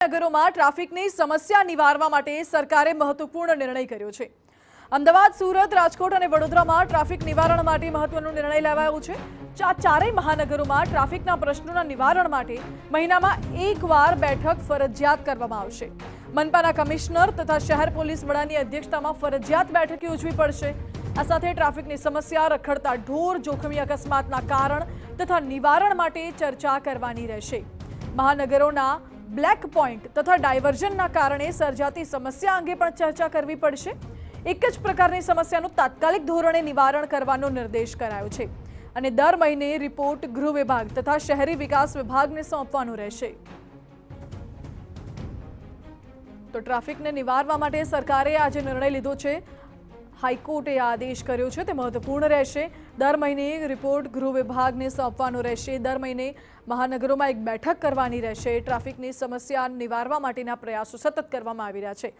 મહાનગરોમાં ટ્રાફિકની સમસ્યા નિવારવા માટે સરકારે મહત્વપૂર્ણ નિર્ણય કર્યો છે। અમદાવાદ, સુરત, રાજકોટ અને વડોદરામાં ટ્રાફિક નિવારણ માટે મહત્વનો નિર્ણય લેવાયો છે। ચારેય મહાનગરોમાં ટ્રાફિકના પ્રશ્નોના નિવારણ માટે મહિનામાં એકવાર બેઠક ફરજિયાત કરવામાં આવશે। મનપાના કમિશનર તથા શહેર પોલીસ વડાની અધ્યક્ષતામાં ફરજિયાત બેઠક યોજવી પડશે। આ સાથે ટ્રાફિકની સમસ્યા, રખડતા ઢોર, જોખમી અકસ્માતના કારણ તથા નિવારણ માટે ચર્ચા કરવાની રહેશે। મહાનગરોના બ્લેક પોઈન્ટ તથા ડાયવર્ઝનના કારણે સર્જાતી સમસ્યા અંગે પણ ચર્ચા કરવી પડશે। એક જ પ્રકારની સમસ્યાનું તાત્કાલિક ધોરણે નિવારણ કરવાનો નિર્દેશ કરાયો છે અને દર મહિને રિપોર્ટ ગૃહ વિભાગ તથા શહેરી વિકાસ વિભાગને સોંપવાનો રહેશે। તો ટ્રાફિકને નિવારવા માટે સરકારે આજે નિર્ણય લીધો છે। હાઈકોર્ટે આદેશ કર્યો છે તે મહત્વપૂર્ણ રહેશે। દર મહિને રિપોર્ટ ગૃહ વિભાગને સોંપવાનો રહેશે। દર મહિને મહાનગરોમાં એક બેઠક કરવાની રહેશે। ટ્રાફિકની સમસ્યા નિવારવા માટેના પ્રયાસો સતત કરવામાં આવી રહ્યા છે।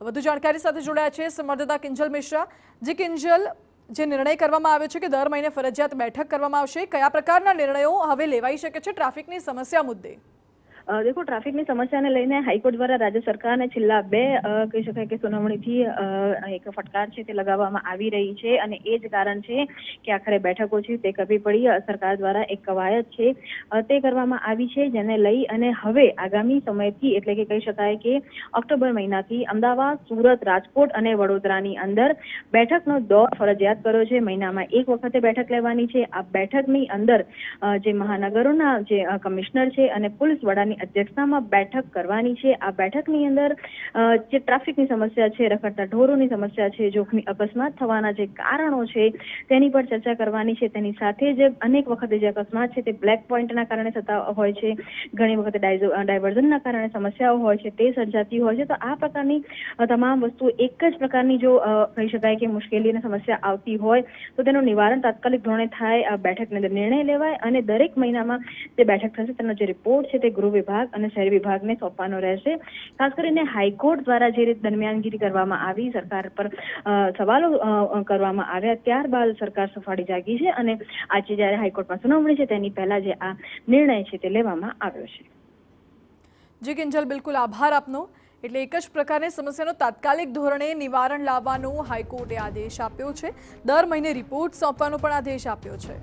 વધુ જાણકારી સાથે જોડાયા છે સંવાદદાતા કિંજલ મિશ્રા। જે કિંજલ, જે નિર્ણય કરવામાં આવ્યો છે કે દર મહિને ફરજિયાત બેઠક કરવામાં આવશે, કયા પ્રકારના નિર્ણયો હવે લેવાઈ શકે છે ટ્રાફિકની સમસ્યા મુદ્દે? देखो, ट्राफिकની સમસ્યાને લઈને હાઈકોર્ટ દ્વારા રાજ્ય સરકારને છેલ્લા બે કહી શકાય કે સુનાવણીથી એક ફટકાર છે તે લગાવવામાં આવી રહી છે અને એ જ કારણ છે કે આખરે બેઠકો છે તે કરવી પડી। સરકાર દ્વારા એક કવાયત છે તે કરવામાં આવી છે, જેને લઈ અને હવે આગામી સમયથી એટલે કે કહી શકાય કે ઓક્ટોબર મહિનાથી અમદાવાદ, સુરત, રાજકોટ અને વડોદરાની અંદર બેઠકનો દોર ફરજિયાત કર્યો છે। મહિનામાં એક વખતે બેઠક લેવાની છે। આ બેઠકની અંદર જે મહાનગરોના જે કમિશનર છે અને પોલીસ વડાની અધ્યક્ષતામાં બેઠક કરવાની છે। આ બેઠકની અંદર જે ટ્રાફિકની સમસ્યા છે, રખડતા ઢોરોની સમસ્યા છે, જોખમી અકસ્માત થવાના જે કારણો છે તેની પર ચર્ચા કરવાની છે। તેની સાથે જ અનેક વખતે જે અકસ્માત છે તે બ્લેક પોઈન્ટના કારણે થતા હોય છે, ઘણી વખતે ડાયવર્ઝનના કારણે સમસ્યાઓ હોય છે તે સર્જાતી હોય છે। તો આ પ્રકારની તમામ વસ્તુ એક જ પ્રકારની જો કહી શકાય કે મુશ્કેલી અને સમસ્યા આવતી હોય તો તેનું નિવારણ તાત્કાલિક ધોરણે થાય। આ બેઠકની અંદર નિર્ણય લેવાય અને દરેક મહિનામાં જે બેઠક થશે તેનો જે રિપોર્ટ છે તે ગૃહ વિભાગ અને શહેરી વિભાગને સોંપવાનો રહેશે। ખાસ કરીને હાઈકોર્ટ દ્વારા જે રીતે દરમિયાનગીરી કરવામાં આવી, સરકાર પર સવાલો કરવામાં આવ્યા, ત્યારબાદ સરકાર સફાળી જાગી છે અને આજે જ્યારે હાઈકોર્ટમાં સુનાવણી છે તેની પહેલા જે આ નિર્ણય છે તે લેવામાં આવ્યો છે। જી કિંજલ, બિલકુલ આભાર આપનો। એટલે એક જ પ્રકારની સમસ્યાનું તાત્કાલિક ધોરણે નિવારણ લાવવાનો હાઈકોર્ટે આદેશ આપ્યો છે। દર મહિને રિપોર્ટ સોંપવાનો પણ આદેશ આપ્યો છે।